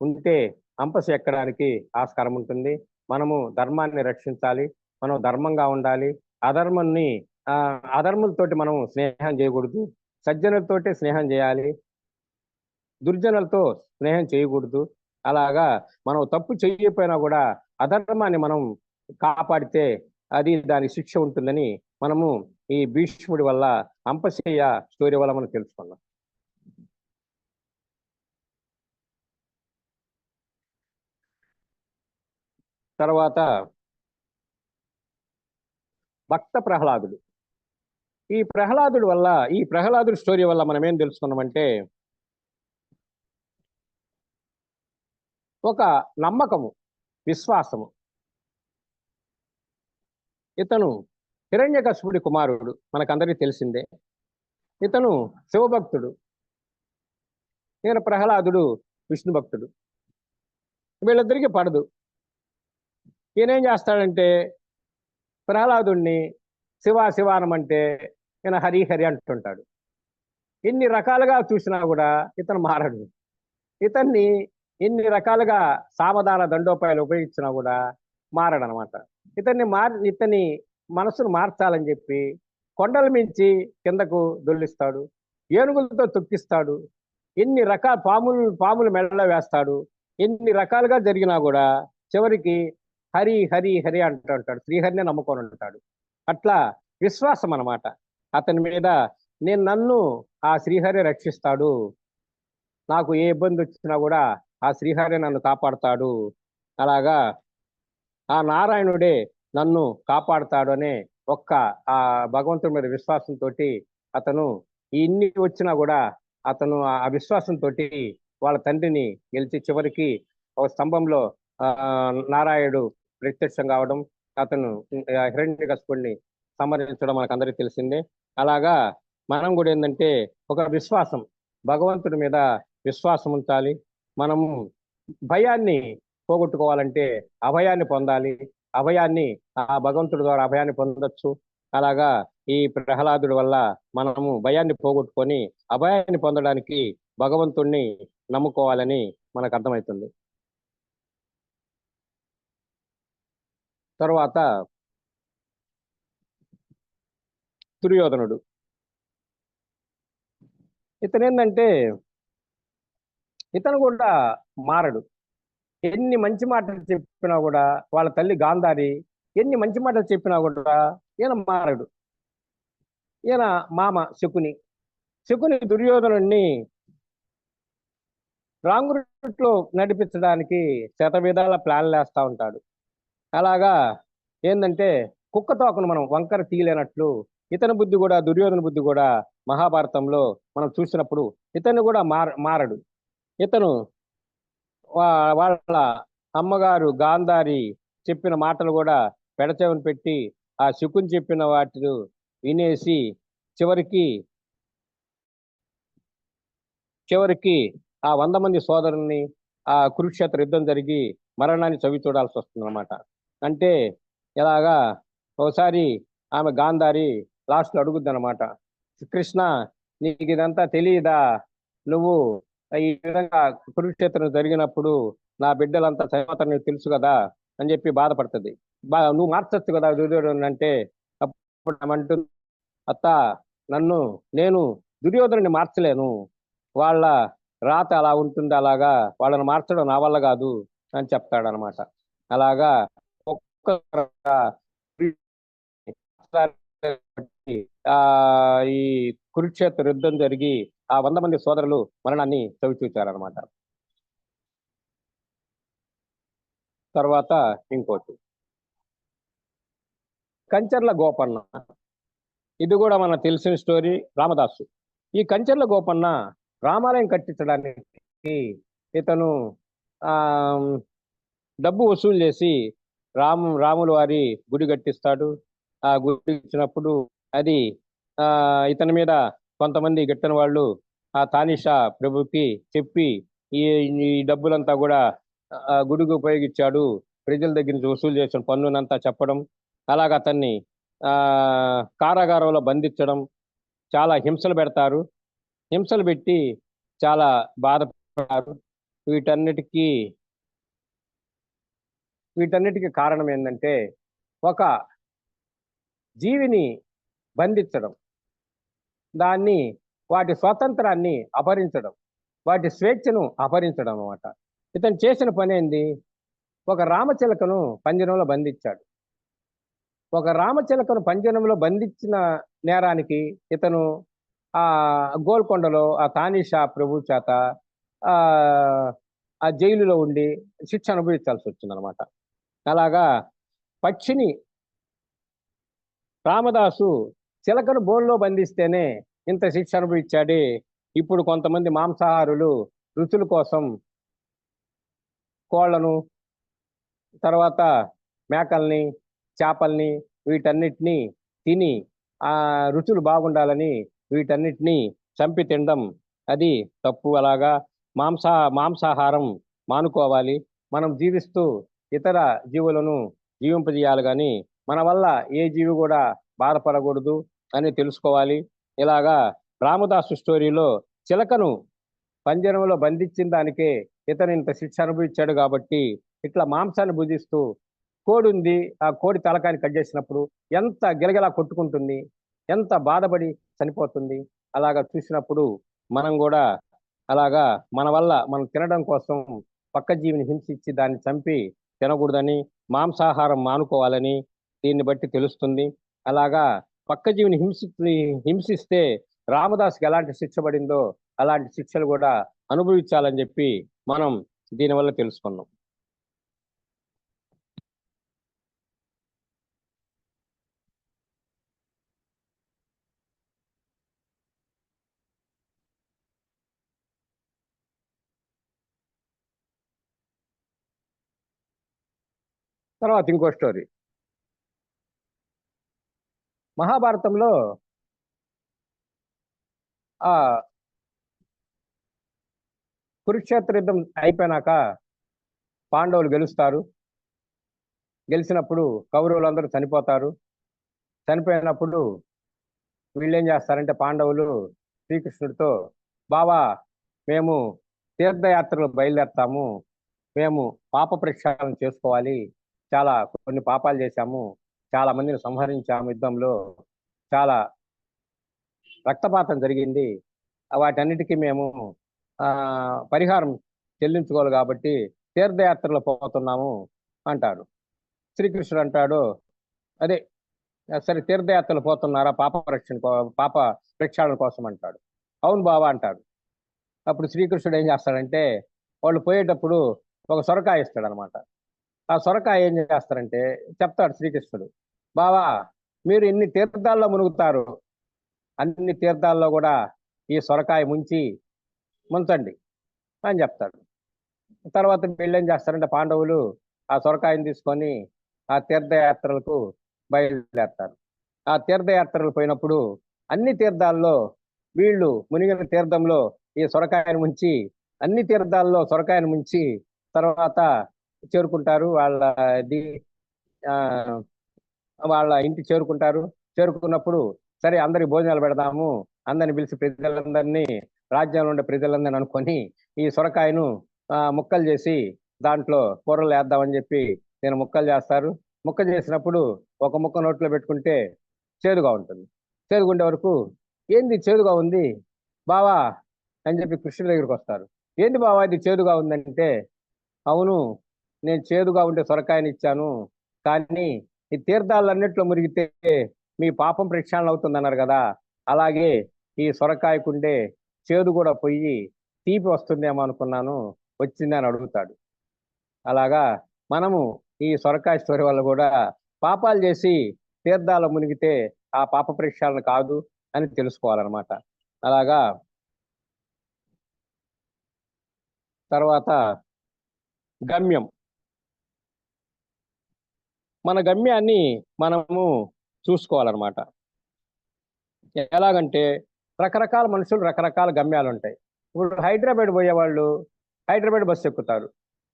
ఉంటే అంపశ ఎక్కడానికి ఆస్కారం ఉంటుంది. మనము ధర్మాన్ని రక్షించాలి, మనం ధర్మంగా ఉండాలి. అధర్ములతోటి మనం స్నేహం చేయకూడదు, సజ్జనులతోటి స్నేహం చేయాలి, దుర్జనులతో స్నేహం చేయకూడదు. అలాగా మనం తప్పు చేయకపోయినా కూడా అధర్మాన్ని మనం కాపాడితే అది దాని శిక్ష ఉంటుందని మనము ఈ భీష్ముడి వల్ల అంపశయ్య స్టోరీ వల్ల మనం తెలుసుకున్నాం. తర్వాత భక్త ప్రహ్లాదుడు. ఈ ప్రహ్లాదుడి స్టోరీ వల్ల మనం ఏం తెలుసుకున్నామంటే ఒక నమ్మకము, విశ్వాసము. ఇతను హిరణ్యకశిపుడి కుమారుడు, మనకందరికీ తెలిసిందే. ఇతను శివభక్తుడు, ఈయన ప్రహ్లాదుడు విష్ణు భక్తుడు. వీళ్ళిద్దరికీ పడదు. ఈయనేం చేస్తాడంటే ప్రహ్లాదుడిని శివానమంటే ఈయన హరి హరి అంటుంటాడు. ఎన్ని రకాలుగా చూసినా కూడా ఇతను మారడు. ఇతన్ని ఎన్ని రకాలుగా సామధాన దండోపాయాలు ఉపయోగించినా కూడా మారడనమాట. ఇతని మనసును మార్చాలని చెప్పి కొండల మించి కిందకు దొల్లిస్తాడు, ఏనుగులతో తొక్కిస్తాడు, ఎన్ని రకాల పాములు మెడలో వేస్తాడు. ఎన్ని రకాలుగా జరిగినా కూడా చివరికి హరి హరి హరి అంటుంటాడు, శ్రీహరిని నమ్ముకొని ఉంటాడు. అట్లా విశ్వాసం అన్నమాట అతని మీద. నన్ను ఆ శ్రీహరి రక్షిస్తాడు, నాకు ఏ ఇబ్బంది వచ్చినా కూడా ఆ శ్రీహరి నన్ను కాపాడుతాడు, అలాగా ఆ నారాయణుడే నన్ను కాపాడుతాడు అనే ఆ భగవంతుడి మీద విశ్వాసంతో అతను ఇన్ని వచ్చినా కూడా అతను ఆ విశ్వాసంతో వాళ్ళ తండ్రిని గెలిచి చివరికి ఒక స్తంభంలో నారాయణుడు ప్రత్యక్షం కావడం, అతను హిరణ్యకశిపుడిని సంహరించడం మనకందరికీ తెలిసిందే. అలాగా మనం కూడా ఏంటంటే ఒక విశ్వాసం, భగవంతుడి మీద విశ్వాసం ఉంచాలి. మనము భయాన్ని పోగొట్టుకోవాలంటే అభయాన్ని పొందాలి. అభయాన్ని ఆ భగవంతుడి ద్వారా అభయాన్ని పొందొచ్చు. అలాగా ఈ ప్రహ్లాదుడి వల్ల మనము భయాన్ని పోగొట్టుకొని అభయాన్ని పొందడానికి భగవంతుణ్ణి నమ్ముకోవాలని మనకు అర్థమవుతుంది. తరువాత దుర్యోధనుడు. ఇతను ఏంటంటే ఇతను కూడా మారడు. ఎన్ని మంచి మాటలు చెప్పినా కూడా, వాళ్ళ తల్లి గాంధారి ఎన్ని మంచి మాటలు చెప్పినా కూడా ఈయన మారడు. ఈయన మామ శకుని. శకుని దుర్యోధనుడిని రాంగ్ రూట్ లో నడిపించడానికి శతవిధాల ప్లాన్లు వేస్తా ఉంటాడు. అలాగా ఏంటంటే కుక్క తోకను మనం వంకర తీయలేనట్లు ఇతని బుద్ధి కూడా, దుర్యోధన బుద్ధి కూడా మహాభారతంలో మనం చూసినప్పుడు ఇతను కూడా మారడు. ఇతను వాళ్ళ అమ్మగారు గాంధారి చెప్పిన మాటలు కూడా పెడచెవిన పెట్టి ఆ శకుని చెప్పిన వాటిని వినేసి చివరికి చివరికి ఆ 100 మంది సోదరుల్ని ఆ కురుక్షేత్ర యుద్ధం జరిగి మరణాన్ని చవి చూడాల్సి వస్తుంది అనమాట. అంటే ఎలాగా ఒకసారి ఆమె గాంధారి లాస్ట్లో అడుగుద్ది అనమాట, కృష్ణ నీకు ఇదంతా తెలియదా? నువ్వు ఈ విధంగా కురుక్షేత్రం జరిగినప్పుడు నా బిడ్డలంతా చనిపోతారు నీకు తెలుసు కదా అని చెప్పి బాధపడుతుంది. నువ్వు మార్చచ్చు కదా దుర్యోధను అంటే, అప్పుడు ఆమె అంటుంది, అత్త నన్ను నేను దుర్యోధనుని మార్చలేను. వాళ్ళ రాత అలా ఉంటుంది, అలాగా వాళ్ళని మార్చడం నా వల్ల కాదు అని చెప్తాడనమాట. అలాగా ఒక్క ఆ ఈ కురుక్షేత్ర యుద్ధం జరిగి ఆ 100 మంది సోదరులు మరణాన్ని చవిచూచారనమాట. తర్వాత ఇంకోటి కంచర్ల గోపన్న. ఇది కూడా మనకు తెలిసిన స్టోరీ. రామదాసు. ఈ కంచర్ల గోపన్న రామాలయం కట్టించడానికి ఇతను ఆ డబ్బు వసూలు చేసి రాముల వారి గుడి కట్టిస్తాడు. ఆ గుడి ఇచ్చినప్పుడు అది ఇతని మీద కొంతమంది గిట్టని వాళ్ళు ఆ తానిషా ప్రభుకి చెప్పి ఈ ఈ డబ్బులంతా కూడా గుడికి ఉపయోగించాడు, ప్రజల దగ్గర నుంచి వసూలు చేసిన పన్నునంతా చెప్పడం, అలాగ అతన్ని కారాగారంలో బంధించడం, చాలా హింసలు పెడతారు. హింసలు పెట్టి చాలా బాధపడతారు. వీటన్నిటికీ కారణం ఏంటంటే ఒక జీవిని బంధించడం, దాన్ని వాటి స్వాతంత్రాన్ని అపహరించడం, వాటి స్వేచ్ఛను అపహరించడం అన్నమాట. ఇతను చేసిన పని ఏంది? ఒక రామచిలకను పంజరంలో బంధించాడు. ఒక రామచిలకను పంజరంలో బంధించిన నేరానికి ఇతను ఆ గోల్కొండలో ఆ తానిషా ప్రభు చేత ఆ జైలులో ఉండి శిక్ష అనుభవించాల్సి వచ్చిందనమాట. అలాగా పక్షిని రామదాసు చిలకను బోన్లో బంధిస్తేనే ఇంత శిక్ష అనుభవించాడే. ఇప్పుడు కొంతమంది మాంసాహారులు రుచుల కోసం కోళ్లను, తర్వాత మేకల్ని, చేపల్ని వీటన్నిటిని తిని ఆ రుచులు బాగుండాలని వీటన్నిటిని చంపి తినడం అది తప్పు. అలాగా మాంసాహారం మానుకోవాలి. మనం జీవిస్తూ ఇతర జీవులను జీవింపజేయాలి, కానీ మన వల్ల ఏ జీవి కూడా బాధపడకూడదు అని తెలుసుకోవాలి. ఇలాగా రామదాసు స్టోరీలో చిలకను పంజరంలో బంధించిన దానికే ఇతను ఇంత శిక్ష అనుభవించాడు. కాబట్టి ఇట్లా మాంసాన్ని భుజిస్తూ కోడి ఉంది, ఆ కోడి తలకాయని కట్ చేసినప్పుడు ఎంత గిలగిలా కొట్టుకుంటుంది, ఎంత బాధపడి చనిపోతుంది. అలాగా చూసినప్పుడు మనం కూడా అలాగా మన వల్ల మనం తినడం కోసం పక్క జీవిని హింసించి దాన్ని చంపి తినకూడదని, మాంసాహారం మానుకోవాలని దీన్ని బట్టి తెలుస్తుంది. అలాగా పక్క జీవిని హింసిస్తే రామదాస్కి ఎలాంటి శిక్ష పడిందో అలాంటి శిక్షలు కూడా అనుభవించాలని చెప్పి మనం దీనివల్ల తెలుసుకున్నాం. తర్వాత ఇంకో స్టోరీ. మహాభారతంలో ఆ కురుక్షేత్ర యుద్ధం అయిపోయినాక పాండవులు గెలుస్తారు. గెలిచినప్పుడు కౌరవులందరూ చనిపోతారు. చనిపోయినప్పుడు వీళ్ళు ఏం చేస్తారంటే పాండవులు శ్రీకృష్ణుడితో, బావా మేము తీర్థయాత్రలు బయలుదేరుతాము, మేము పాప ప్రక్షాళన చేసుకోవాలి, చాలా కొన్ని పాపాలు చేశాము, చాలా మందిని సంహరించాము, యుద్ధంలో చాలా రక్తపాతం జరిగింది, వాటన్నిటికీ మేము ఆ పరిహారం చెల్లించుకోవాలి కాబట్టి తీర్థయాత్రలు పోతున్నాము అంటారు. శ్రీకృష్ణుడు అంటాడు, అదే సరే తీర్థయాత్రలు పోతున్నారా పాప ప్రక్షాళన కోసం అంటాడు. అవును బావా అంటాడు. అప్పుడు శ్రీకృష్ణుడు ఏం చేస్తాడంటే వాళ్ళు పోయేటప్పుడు ఒక సొరకాయ ఇస్తాడు అనమాట. ఆ సొరకాయ ఏం చేస్తారంటే చెప్తాడు శ్రీకృష్ణుడు, బావా మీరు ఎన్ని తీర్థాల్లో మునుగుతారు, అన్ని తీర్థాల్లో కూడా ఈ సొరకాయ ముంచండి అని చెప్తాడు. తర్వాత వీళ్ళు ఏం చేస్తారంటే పాండవులు ఆ సొరకాయని తీసుకొని ఆ తీర్థయాత్రలకు బయలుదేరతారు. ఆ తీర్థయాత్రలు పోయినప్పుడు అన్ని తీర్థాల్లో వీళ్ళు మునిగిన తీర్థంలో ఈ సొరకాయను ముంచి, అన్ని తీర్థాల్లో సొరకాయను ముంచి తర్వాత చేరుకుంటారు వాళ్ళ ఇంటి చేరుకుంటారు. చేరుకున్నప్పుడు సరే అందరికి భోజనాలు పెడదాము, అందరిని పిలిచి ప్రజలందరినీ, రాజ్యంలో ఉండే ప్రజలందరినీ అనుకొని ఈ సొరకాయను ముక్కలు చేసి దాంట్లో కూరలు వేద్దామని చెప్పి నేను ముక్కలు చేస్తారు. ముక్క చేసినప్పుడు ఒక ముక్క నోట్లో పెట్టుకుంటే చేదుగా ఉంటుంది. చేదుగుండే వరకు ఏంది చేదుగా ఉంది బావా అని చెప్పి కృష్ణుడి దగ్గరికి వస్తారు. ఏంది బావా ఇది చేదుగా ఉందంటే, అవును నేను చేదుగా ఉండే సొరకాయని ఇచ్చాను, కానీ ఈ తీర్థాలన్నిట్లో మురిగితే మీ పాపం ప్రక్షాళన అవుతుంది అన్నారు కదా, అలాగే ఈ సొరకాయకుండే చేదు కూడా పోయి తీపి వస్తుందేమో అనుకున్నాను, వచ్చిందని అడుగుతాడు. అలాగా మనము ఈ సొరకాయ స్టోరీ వల్ల కూడా పాపాలు చేసి తీర్థాలు మునిగితే ఆ పాప ప్రక్షాళన కాదు అని తెలుసుకోవాలన్నమాట. అలాగా తర్వాత గమ్యం. మన గమ్యాన్ని మనము చూసుకోవాలన్నమాట. ఎలాగంటే రకరకాల మనుషులు రకరకాల గమ్యాలు ఉంటాయి. ఇప్పుడు హైదరాబాద్ పోయేవాళ్ళు హైదరాబాద్ బస్సు ఎక్కుతారు,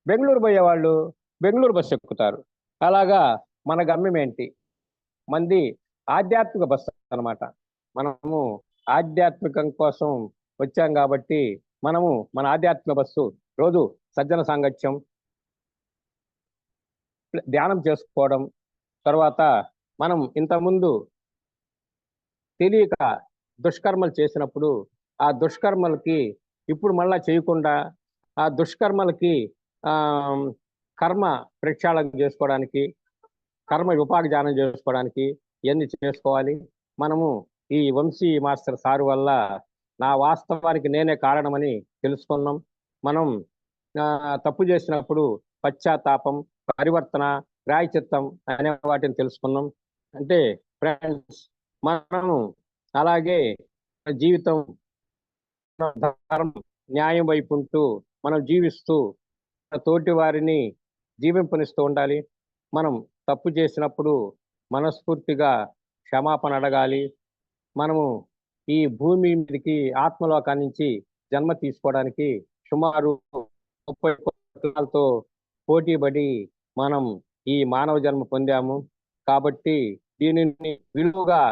బెంగళూరు పోయేవాళ్ళు బెంగళూరు బస్సు ఎక్కుతారు. అలాగా మన గమ్యం ఏంటి? మంది ఆధ్యాత్మిక బస్సు అనమాట. మనము ఆధ్యాత్మికం కోసం వచ్చాం కాబట్టి మనము మన ఆధ్యాత్మిక బస్సు రోజు సజ్జన సాంగత్యం, ధ్యానం చేసుకోవడం, తర్వాత మనం ఇంతకుముందు తెలియక దుష్కర్మలు చేసినప్పుడు ఆ దుష్కర్మలకి ఇప్పుడు మళ్ళా చేయకుండా ఆ దుష్కర్మలకి కర్మ ప్రక్షాళన చేసుకోవడానికి, కర్మ విపాకజ్ఞానం చేసుకోవడానికి ఇవన్నీ చేసుకోవాలి. మనము ఈ వంశీ మాస్టర్ సారు వల్ల నా వాస్తవానికి నేనే కారణమని తెలుసుకున్నాం. మనం తప్పు చేసినప్పుడు పశ్చాత్తాపం, పరివర్తన, ప్రాయశ్చిత్తం అనే వాటిని తెలుసుకున్నాం. అంటే ఫ్రెండ్స్, మనము అలాగే జీవితం ధర్మం, న్యాయం వైపు ఉంటూ మనం జీవిస్తూ తోటి వారిని జీవింపనిస్తూ ఉండాలి. మనం తప్పు చేసినప్పుడు మనస్ఫూర్తిగా క్షమాపణ అడగాలి. మనము ఈ భూమి మీదకి ఆత్మలోకాన్ని నుంచి జన్మ తీసుకోవడానికి సుమారు 30 కోట్లతో పోటీపడి మనం ఈ మానవ జన్మ పొందాము. కాబట్టి దీనిని విలువగా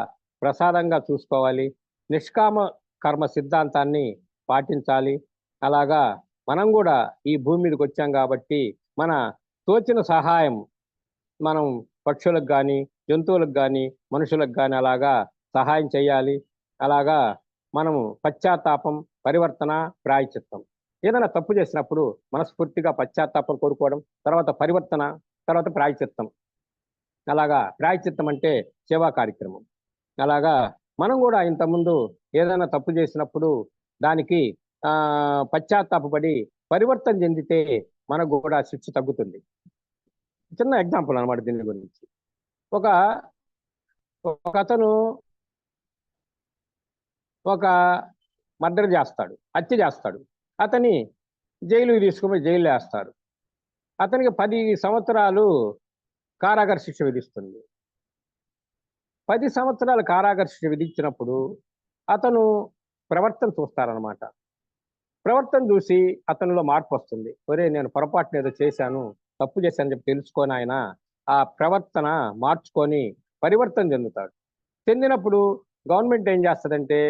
ప్రసాదంగా చూసుకోవాలి. నిష్కామ కర్మ సిద్ధాంతాన్ని పాటించాలి. అలాగా మనం కూడా ఈ భూమి మీదకి వచ్చాం కాబట్టి మన తోచిన సహాయం మనం పక్షులకు కానీ, జంతువులకు కానీ, మనుషులకు కానీ అలాగా సహాయం చేయాలి. అలాగా మనము పశ్చాత్తాపం, పరివర్తన, ప్రాయశ్చిత్తం. ఏదైనా తప్పు చేసినప్పుడు మనస్ఫూర్తిగా పశ్చాత్తాపం కోరుకోవడం, తర్వాత పరివర్తన, తర్వాత ప్రాయశ్చిత్తం. అలాగా ప్రాయశ్చిత్తం అంటే సేవా కార్యక్రమం. అలాగా మనం కూడా ఇంతకుముందు ఏదైనా తప్పు చేసినప్పుడు దానికి పశ్చాత్తాపడి పరివర్తన చెందితే మనకు కూడా శిక్ష తగ్గుతుంది. చిన్న ఎగ్జాంపుల్ అనమాట దీని గురించి. ఒక అతను ఒక మర్డర్ చేస్తాడు, హత్య చేస్తాడు. అతని జైలుకి తీసుకుపోయి జైల్లో వేస్తారు. అతనికి 10 సంవత్సరాలు కారాగార శిక్ష విధిస్తుంది. 10 సంవత్సరాల కారాగార శిక్ష విధించినప్పుడు అతను ప్రవర్తన చూస్తారనమాట. ప్రవర్తన చూసి అతనిలో మార్పు వస్తుంది. ఒరేయ్! నేను పొరపాటున ఏదో చేశాను, తప్పు చేశానని చెప్పి తెలుసుకొని ఆయన ఆ ప్రవర్తన మార్చుకొని పరివర్తన చెందుతాడు. చెందినప్పుడు గవర్నమెంట్ ఏం చేస్తదంటే,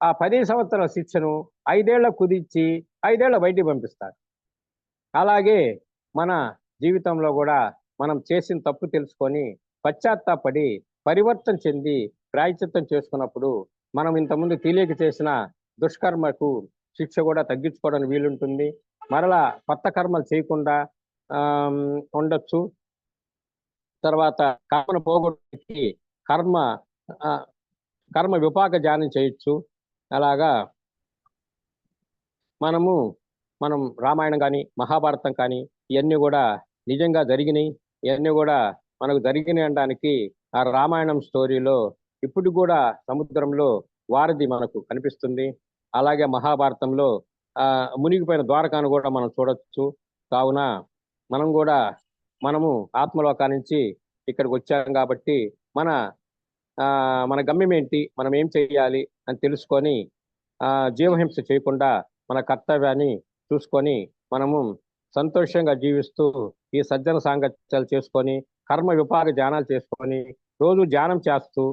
ఆ 10 సంవత్సరాల శిక్షను 5 ఏళ్లకు కుదించి 5 ఏళ్లకు బయటికి పంపిస్తారు. అలాగే మన జీవితంలో గూడా మనం చేసిన తప్పు తెలుసుకొని, పశ్చాత్తాపపడి, పరివర్తన చెంది, ప్రాయశ్చిత్తం చేసుకున్నప్పుడు, మనం ఇంతకుముందు తెలియక చేసిన దుష్కర్మకు శిక్ష గూడా తగ్గించుకోవడానికి వీలుంటుంది. మరలా కొత్త కర్మలు చేయకుండా ఉండొచ్చు. తర్వాత కర్మను పోగొట్టి కర్మ కర్మ విపాక ధ్యానం చేయొచ్చు. అలాగా మనం రామాయణం కానీ, మహాభారతం కానీ ఇవన్నీ కూడా నిజంగా జరిగినాయి. ఇవన్నీ కూడా మనకు జరిగినాయి అనడానికి ఆ రామాయణం స్టోరీలో ఇప్పుడు కూడా సముద్రంలో వారధి మనకు కనిపిస్తుంది. అలాగే మహాభారతంలో మునిగిపోయిన ద్వారకాను కూడా మనం చూడొచ్చు. కావున మనము ఆత్మలోకా నుంచి ఇక్కడికి వచ్చాం కాబట్టి మన గమ్యం ఏంటి, మనం ఏం చేయాలి అని తెలుసుకొని జీవహింస చేయకుండా మన కర్తవ్యాన్ని చూసుకొని మనము సంతోషంగా జీవిస్తూ ఈ సజ్జన సాంగత్యాలు చేసుకొని కర్మ విపాక ధ్యానాలు చేసుకొని రోజు ధ్యానం చేస్తూ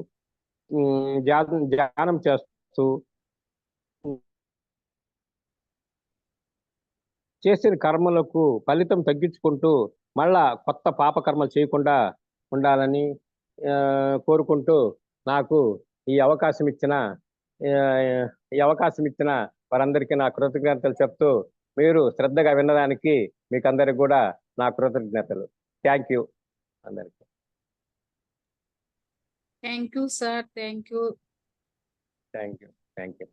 చేసిన కర్మలకు ఫలితం తగ్గించుకుంటూ మళ్ళా కొత్త పాప కర్మలు చేయకుండా ఉండాలని కోరుకుంటూ నాకు ఈ అవకాశం ఇచ్చిన వారందరికీ నా కృతజ్ఞతలు చెప్తూ, మీరు శ్రద్ధగా వినడానికి మీకు అందరికి కూడా నా కృతజ్ఞతలు. థ్యాంక్ యూ అందరికి. Thank you sir. Thank you. Thank you.